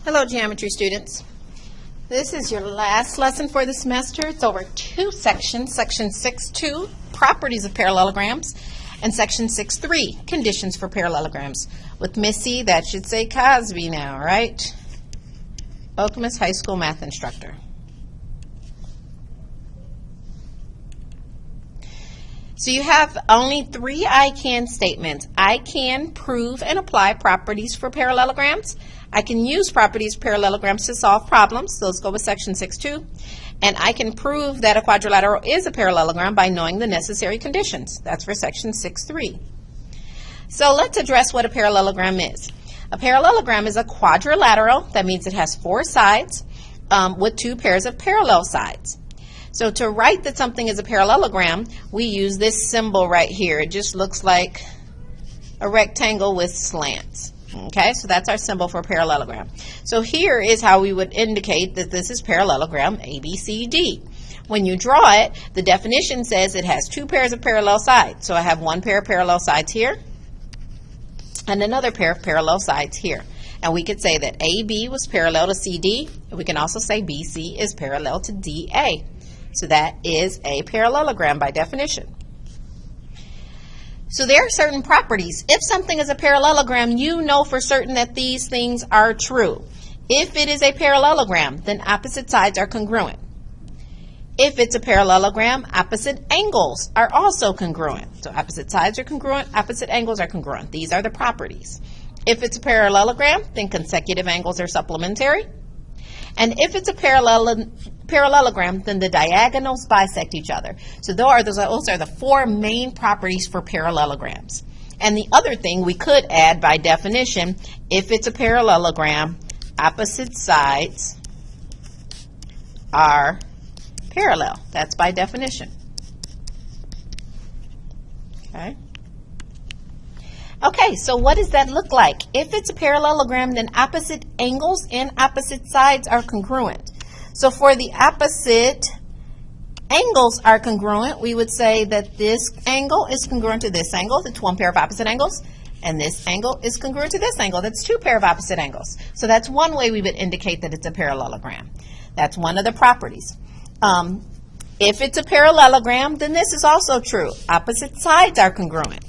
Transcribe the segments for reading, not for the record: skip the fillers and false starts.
Hello, geometry students. This is your last lesson for the semester. It's over 2 sections, Section 6.2, Properties of Parallelograms, and Section 6.3, Conditions for Parallelograms. With Missy, that should say Cosby now, right? Okemos High School math instructor. So you have only 3 I can statements. I can prove and apply properties for parallelograms. I can use properties of parallelograms to solve problems. Those go with Section 6.2. And I can prove that a quadrilateral is a parallelogram by knowing the necessary conditions. That's for Section 6.3. So let's address what a parallelogram is. A parallelogram is a quadrilateral. That means it has 4 sides with 2 pairs of parallel sides. So to write that something is a parallelogram, we use this symbol right here. It just looks like a rectangle with slants. Okay, so that's our symbol for parallelogram. So here is how we would indicate that this is parallelogram ABCD. When you draw it, the definition says it has 2 pairs of parallel sides. So I have 1 pair of parallel sides here and another pair of parallel sides here. And we could say that AB was parallel to CD. We can also say BC is parallel to DA. So that is a parallelogram by definition. So there are certain properties. If something is a parallelogram, you know for certain that these things are true. If it is a parallelogram, then opposite sides are congruent. If it's a parallelogram, opposite angles are also congruent. So opposite sides are congruent, opposite angles are congruent. These are the properties. If it's a parallelogram, then consecutive angles are supplementary. And if it's a parallelogram, then the diagonals bisect each other. So those are the 4 main properties for parallelograms. And the other thing we could add by definition, if it's a parallelogram, opposite sides are parallel. That's by definition. Okay, so what does that look like? If it's a parallelogram, then opposite angles and opposite sides are congruent. So for the opposite angles are congruent, we would say that this angle is congruent to this angle. That's 1 pair of opposite angles. And this angle is congruent to this angle. That's 2 pair of opposite angles. So that's one way we would indicate that it's a parallelogram. That's one of the properties. If it's a parallelogram, then this is also true. Opposite sides are congruent.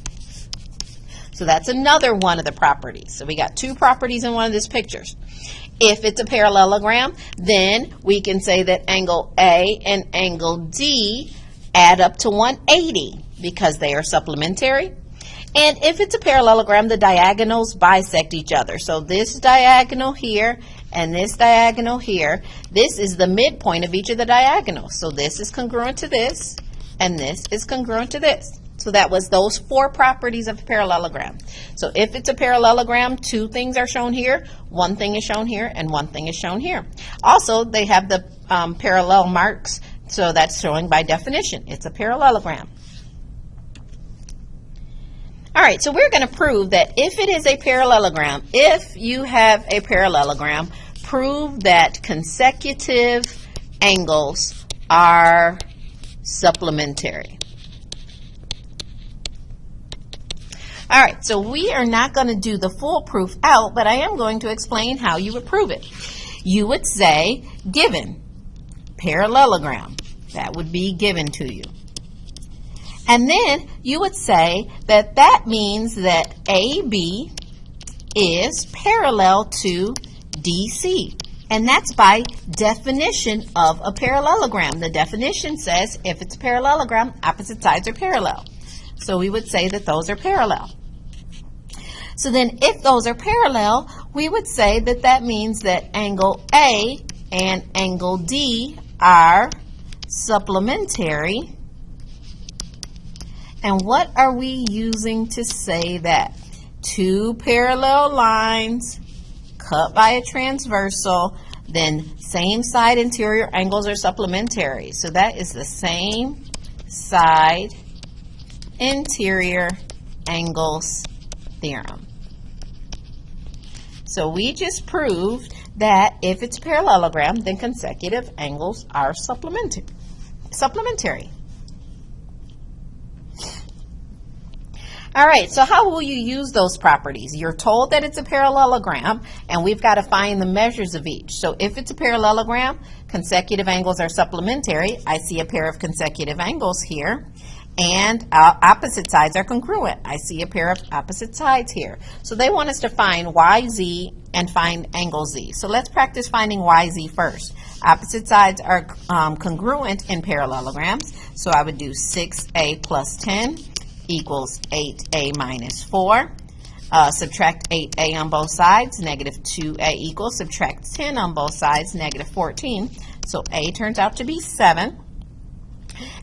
So that's another one of the properties. So we got 2 properties in one of these pictures. If it's a parallelogram, then we can say that angle A and angle D add up to 180 because they are supplementary. And if it's a parallelogram, the diagonals bisect each other. So this diagonal here and this diagonal here, this is the midpoint of each of the diagonals. So this is congruent to this, and this is congruent to this. So that was those 4 properties of a parallelogram. So if it's a parallelogram, 2 things are shown here, 1 thing is shown here, and 1 thing is shown here. Also, they have the parallel marks, so that's showing by definition. It's a parallelogram. All right, so we're going to prove that if it is a parallelogram, if you have a parallelogram, prove that consecutive angles are supplementary. All right, so we are not going to do the full proof out, but I am going to explain how you would prove it. You would say, given parallelogram. That would be given to you. And then you would say that that means that AB is parallel to DC. And that's by definition of a parallelogram. The definition says if it's a parallelogram, opposite sides are parallel. So we would say that those are parallel. So then if those are parallel, we would say that that means that angle A and angle D are supplementary. And what are we using to say that? 2 parallel lines cut by a transversal, then same side interior angles are supplementary. So that is the same side interior angles theorem. So we just proved that if it's a parallelogram, then consecutive angles are supplementary. All right, so how will you use those properties? You're told that it's a parallelogram, and we've got to find the measures of each. So if it's a parallelogram, consecutive angles are supplementary. I see a pair of consecutive angles here, and opposite sides are congruent. I see a pair of opposite sides here. So they want us to find YZ and find angle Z. So let's practice finding YZ first. Opposite sides are congruent in parallelograms, so I would do 6A plus 10 equals 8A minus 4. Subtract 8A on both sides, negative 2A equals, subtract 10 on both sides, negative 14. So A turns out to be 7.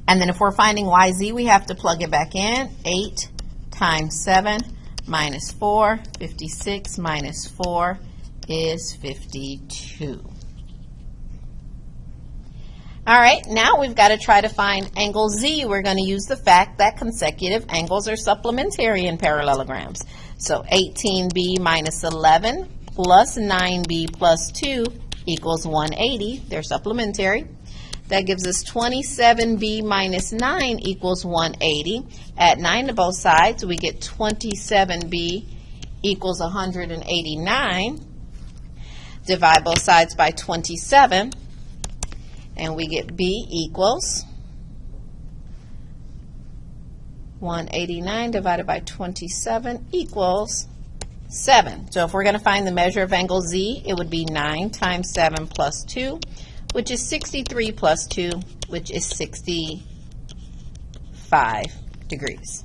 And then if we're finding YZ, we have to plug it back in. 8 times 7 minus 4, 56 minus 4 is 52. All right, now we've got to try to find angle Z. We're going to use the fact that consecutive angles are supplementary in parallelograms. So 18B minus 11 plus 9B plus 2 equals 180. They're supplementary. That gives us 27B minus 9 equals 180. Add 9 to both sides, we get 27B equals 189. Divide both sides by 27. And we get B equals 189 divided by 27 equals 7. So if we're going to find the measure of angle Z, it would be 9 times 7 plus 2, which is 63 plus 2, which is 65 degrees.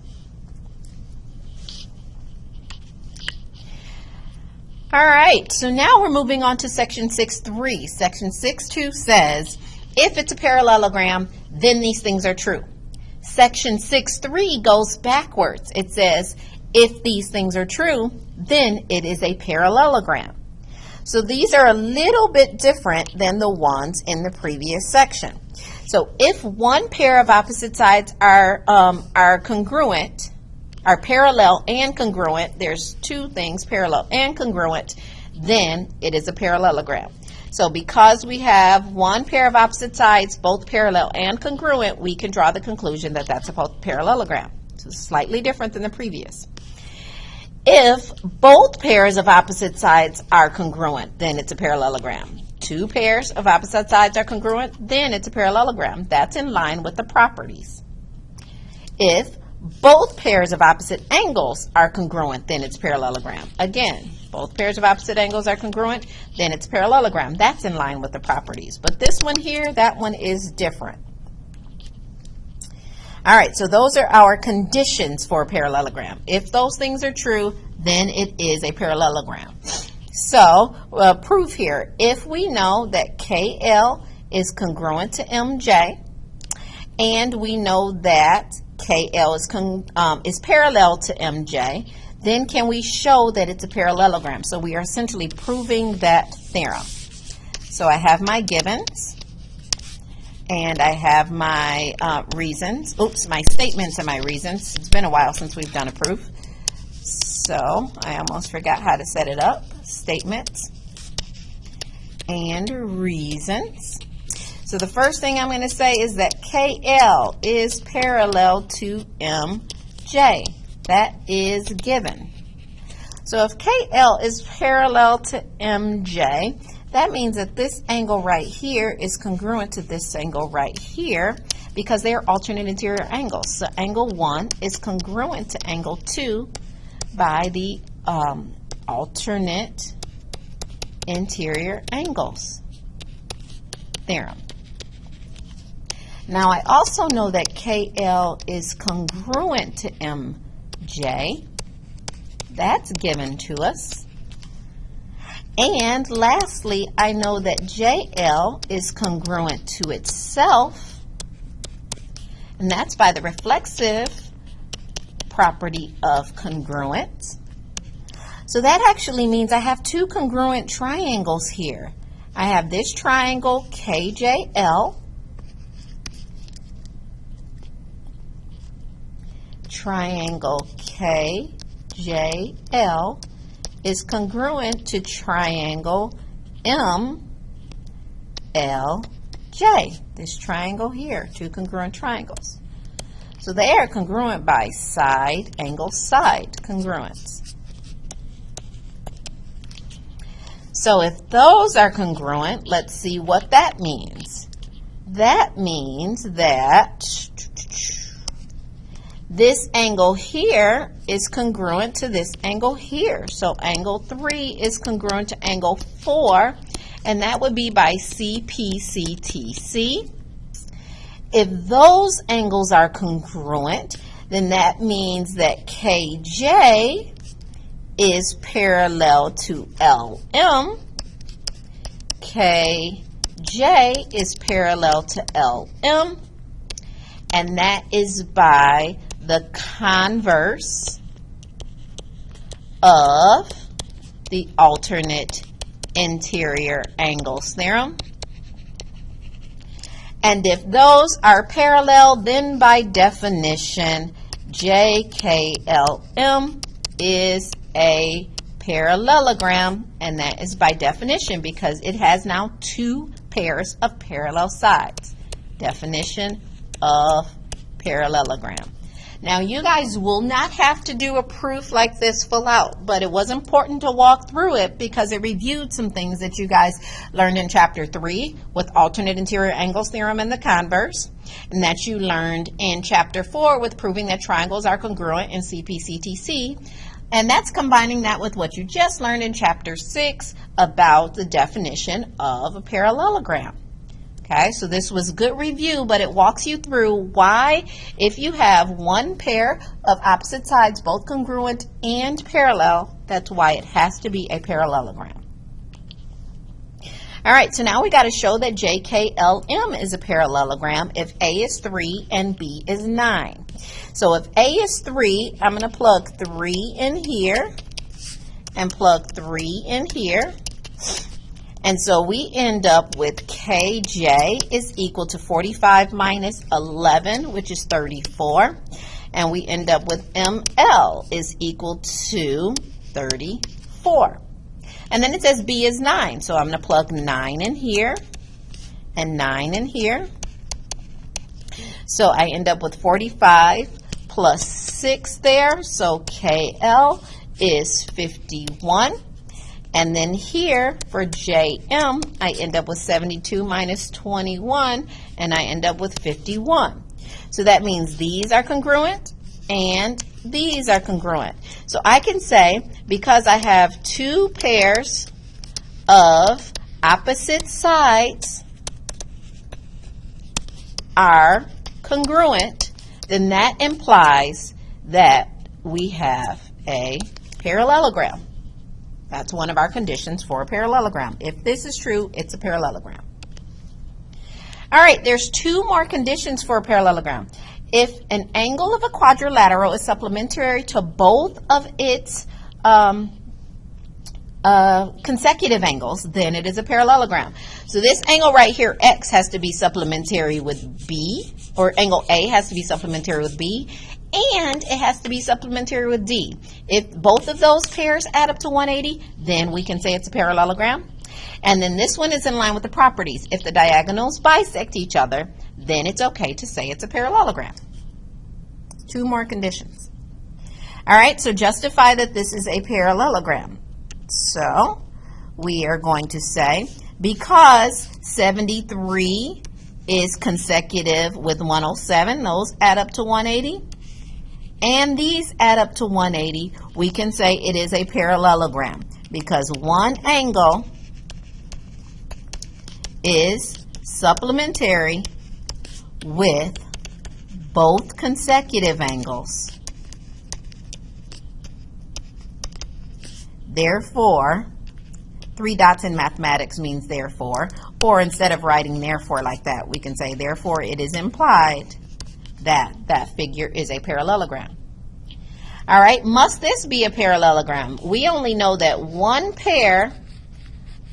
All right, so now we're moving on to section 6.3. Section 6.2 says, if it's a parallelogram, then these things are true. Section 6.3 goes backwards. It says, if these things are true, then it is a parallelogram. So these are a little bit different than the ones in the previous section. So if one pair of opposite sides are congruent, are parallel and congruent, there's two things, parallel and congruent, then it is a parallelogram. So because we have one pair of opposite sides, both parallel and congruent, we can draw the conclusion that that's a parallelogram. So it's slightly different than the previous. If both pairs of opposite sides are congruent, then it's a parallelogram. Two pairs of opposite sides are congruent, then it's a parallelogram. That's in line with the properties. If both pairs of opposite angles are congruent, then it's parallelogram. Again, both pairs of opposite angles are congruent, then it's parallelogram. That's in line with the properties. But this one here, that one is different. All right, so those are our conditions for a parallelogram. If those things are true, then it is a parallelogram. So, proof here. If we know that KL is congruent to MJ, and we know that KL is parallel to MJ, then can we show that it's a parallelogram? So we are essentially proving that theorem. So I have my givens, and I have my reasons. Oops, my statements and my reasons. It's been a while since we've done a proof. So I almost forgot how to set it up. Statements and reasons. So the first thing I'm going to say is that KL is parallel to MJ. That is given. So if KL is parallel to MJ, that means that this angle right here is congruent to this angle right here because they are alternate interior angles. So angle 1 is congruent to angle 2 by the alternate interior angles theorem. Now I also know that KL is congruent to MJ. That's given to us. And lastly, I know that JL is congruent to itself, and that's by the reflexive property of congruence. So that actually means I have two congruent triangles here. I have this triangle KJL, triangle KJL is congruent to triangle MLJ. This triangle here, two congruent triangles. So they are congruent by side, angle, side congruence. So if those are congruent, let's see what that means. That means that this angle here is congruent to this angle here. So angle 3 is congruent to angle 4, and that would be by CPCTC. If those angles are congruent, then that means that KJ is parallel to LM. KJ is parallel to LM, and that is by the converse of the alternate interior angles theorem. And if those are parallel, then by definition, JKLM is a parallelogram, and that is by definition because it has now two pairs of parallel sides. Definition of parallelogram. Now, you guys will not have to do a proof like this full out, but it was important to walk through it because it reviewed some things that you guys learned in Chapter 3 with alternate interior angles theorem and the converse, and that you learned in Chapter 4 with proving that triangles are congruent in CPCTC, and that's combining that with what you just learned in Chapter 6 about the definition of a parallelogram. Okay, so this was good review, but it walks you through why, if you have one pair of opposite sides, both congruent and parallel, that's why it has to be a parallelogram. All right, so now we got to show that JKLM is a parallelogram if A is 3 and B is 9. So if A is 3, I'm going to plug 3 in here and plug 3 in here. And so we end up with KJ is equal to 45 minus 11, which is 34. And we end up with ML is equal to 34. And then it says B is 9. So I'm going to plug 9 in here and 9 in here. So I end up with 45 plus 6 there. So KL is 51. And then here for JM, I end up with 72 minus 21, and I end up with 51. So that means these are congruent and these are congruent. So I can say, because I have two pairs of opposite sides are congruent, then that implies that we have a parallelogram. That's one of our conditions for a parallelogram. If this is true, it's a parallelogram. All right, there's two more conditions for a parallelogram. If an angle of a quadrilateral is supplementary to both of its consecutive angles, then it is a parallelogram. So this angle right here, X, has to be supplementary with B, or angle A has to be supplementary with B, and it has to be supplementary with D. If both of those pairs add up to 180, then we can say it's a parallelogram. And then this one is in line with the properties. If the diagonals bisect each other, then it's okay to say it's a parallelogram. Two more conditions. All right, so justify that this is a parallelogram. So we are going to say, because 73 is consecutive with 107, those add up to 180, and these add up to 180, we can say it is a parallelogram because one angle is supplementary with both consecutive angles. Therefore, 3 dots in mathematics means therefore, or instead of writing therefore like that, we can say therefore it is implied that that figure is a parallelogram. All right, must this be a parallelogram? We only know that one pair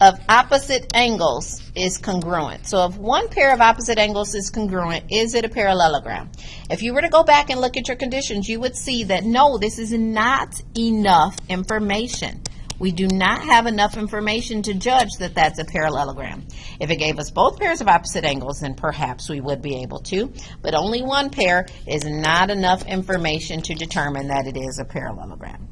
of opposite angles is congruent. So if one pair of opposite angles is congruent, is it a parallelogram? If you were to go back and look at your conditions, you would see that no, this is not enough information. We do not have enough information to judge that that's a parallelogram. If it gave us both pairs of opposite angles, then perhaps we would be able to, but only one pair is not enough information to determine that it is a parallelogram.